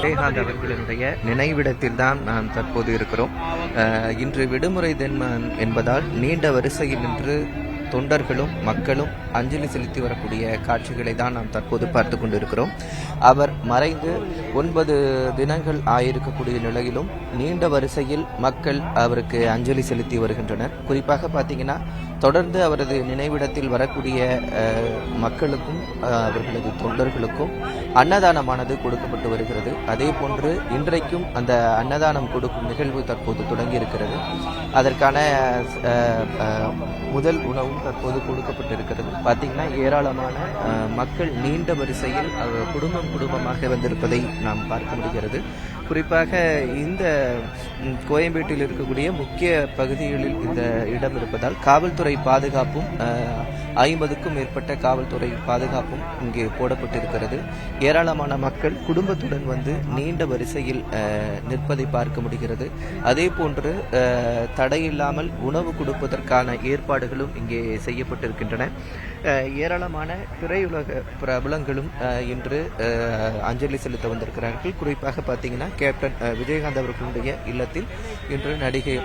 விஜயகாந்த் அவர்களுடைய நினைவிடத்தில் தான் நாம் தற்போது இருக்கிறோம். இன்று விடுமுறை தினம் என்பதால் நீண்ட வரிசையில் நின்று தொண்டர்களும் மக்களும் அஞ்சலி செலுத்தி வரக்கூடிய காட்சிகளை தான் நாம் தற்போது பார்த்து கொண்டிருக்கிறோம். அவர் மறைந்து 9 தினங்கள் ஆயிருக்கக்கூடிய நிலையிலும் நீண்ட வரிசையில் மக்கள் அவருக்கு அஞ்சலி செலுத்தி வருகின்றனர். குறிப்பாக பார்த்தீங்கன்னா தொடர்ந்து அவரது நினைவிடத்தில் வரக்கூடிய மக்களுக்கும் அவர்களது தொண்டர்களுக்கும் அன்னதானமானது கொடுக்கப்பட்டு வருகிறது. அதே போன்று இன்றைக்கும் அந்த அன்னதானம் கொடுக்கும் நிகழ்வு தற்போது தொடங்கி இருக்கிறது. அதற்கான முதல் உணவும் தற்போது கொடுக்கப்பட்டிருக்கிறது. பார்த்தீங்கன்னா ஏராளமான மக்கள் நீண்ட வரிசையில் குடும்பமாக வந்திருப்பதை நாம் பார்க்க முடிகிறது. குறிப்பாக இந்த கோயம்பேட்டில் இருக்கக்கூடிய முக்கிய பகுதிகளில் இந்த இடம் இருப்பதால் காவல்துறை பாதுகாப்பும் 50க்கும் மேற்பட்ட காவல்துறை பாதுகாப்பும் இங்கே போடப்பட்டிருக்கிறது. ஏராளமான மக்கள் குடும்பத்துடன் வந்து நீண்ட வரிசையில் நிற்பதை பார்க்க முடிகிறது. அதே போன்று தடையில்லாமல் உணவு கொடுப்பதற்கான ஏற்பாடுகளும் இங்கே செய்யப்பட்டிருக்கின்றன. ஏராளமான திரையுலக பிரபலங்களும் இன்று அஞ்சலி செலுத்த வந்திருக்கிறார்கள். குறிப்பாக பார்த்தீங்கன்னா கேப்டன் விஜயகாந்த் அவர்களுடைய இல்லத்தில் இன்று நடிகை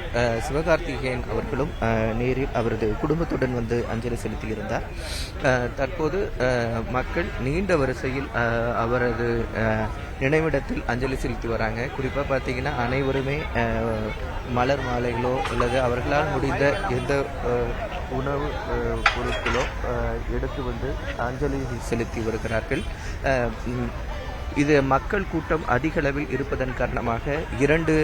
சிவகார்த்திகேயன் அவர்களும் நேரில் அவரது குடும்பத்துடன் வந்து அஞ்சலி செலுத்தியிருந்தார். தற்போது மக்கள் நீண்ட வரிசையில் அவரது நினைவிடத்தில் அஞ்சலி செலுத்தி வராங்க. குறிப்பாக பார்த்தீங்கன்னா அனைவருமே மலர் மாலைகளோ அல்லது அவர்களால் முடிந்த எந்த உணவு பொருட்களோ எடுத்து வந்து அஞ்சலி செலுத்தி வருகிறார்கள். இது மக்கள் கூட்டம் அதிக அளவில் இருப்பதன் காரணமாக 2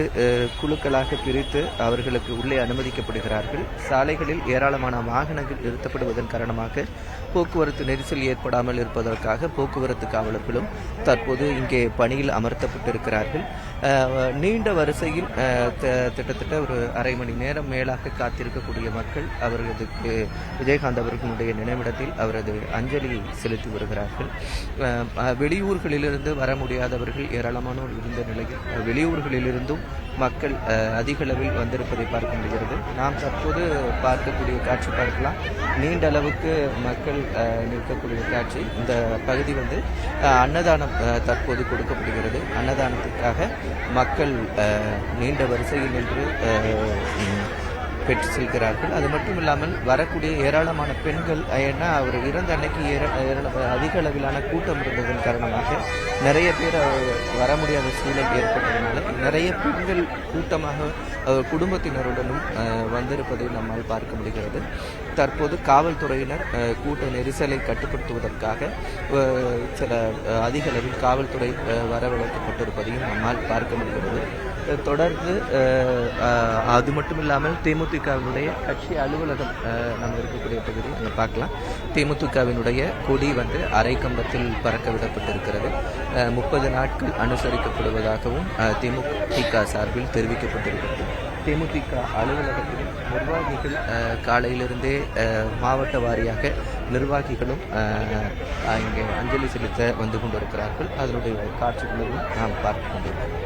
குழுக்களாக பிரித்து அவர்களுக்கு உள்ளே அனுமதிக்கப்படுகிறார்கள். சாலைகளில் ஏராளமான வாகனங்கள் நிறுத்தப்படுவதன் காரணமாக போக்குவரத்து நெரிசல் ஏற்படாமல் இருப்பதற்காக போக்குவரத்து காவலர்களும் தற்போது இங்கே பணியில் அமர்த்தப்பட்டிருக்கிறார்கள். நீண்ட வரிசையில் கிட்டத்தட்ட ஒரு அரை மணி நேரம் மேலாக காத்திருக்கக்கூடிய மக்கள் அவர்களுக்கு விஜயகாந்த் அவர்களுடைய நினைவிடத்தில் அவரது அஞ்சலி செலுத்தி வருகிறார்கள். வெளியூர்களிலிருந்து வர முடியாதவர்கள் ஏராளமானோர் இருந்த நிலையில் வெளியூர்களிலிருந்தும் மக்கள் அதிக அளவில் வந்திருப்பதை பார்க்க முடிகிறது. நாம் தற்போது பார்க்கக்கூடிய காட்சி பார்க்கலாம். நீண்ட அளவுக்கு மக்கள் நிற்கக்கூடிய காட்சி. இந்த பகுதி வந்து அன்னதானம் தற்போது கொடுக்கப்படுகிறது. அன்னதானத்திற்காக மக்கள் நீண்ட வரிசையில் நின்று பெற்று செல்கிறார்கள். அது மட்டும் இல்லாமல் வரக்கூடிய ஏராளமான பெண்கள், ஏன்னா அவர் இறந்த அன்னைக்கு அதிக அளவிலான கூட்டம் இருந்ததன் காரணமாக நிறைய பேர் வர முடியாத சூழல் ஏற்பட்டதுனால நிறைய பெண்கள் கூட்டமாக குடும்பத்தினருடனும் வந்திருப்பதை நம்மால் பார்க்க முடிகிறது. தற்போது காவல்துறையினர் கூட்ட நெரிசலை கட்டுப்படுத்துவதற்காக சில அதிக அளவில் காவல்துறை வரவழைக்கப்பட்டிருப்பதையும் நம்மால் பார்க்க முடிகிறது. தொடர்ந்து அது மட்டும் இல்லாமல் தேமுதிகவினுடைய கட்சி அலுவலகம் நம்ம இருக்கக்கூடிய பகுதி அங்கே பார்க்கலாம். தேமுதிகவினுடைய கொடி வந்து அரை கம்பத்தில் பறக்க விடப்பட்டிருக்கிறது. 30 நாட்கள் அனுசரிக்கப்படுவதாகவும் தேமுதிக சார்பில் தெரிவிக்கப்பட்டிருக்கிறது. தேமுதிக அலுவலகத்தில் நிர்வாகிகள் காலையிலிருந்தே மாவட்ட வாரியாக நிர்வாகிகளும் இங்கே அஞ்சலி செலுத்த வந்து கொண்டிருக்கிறார்கள். அதனுடைய காட்சிகளையும் நாம் பார்த்து கொண்டிருக்கிறோம்.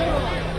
Gracias.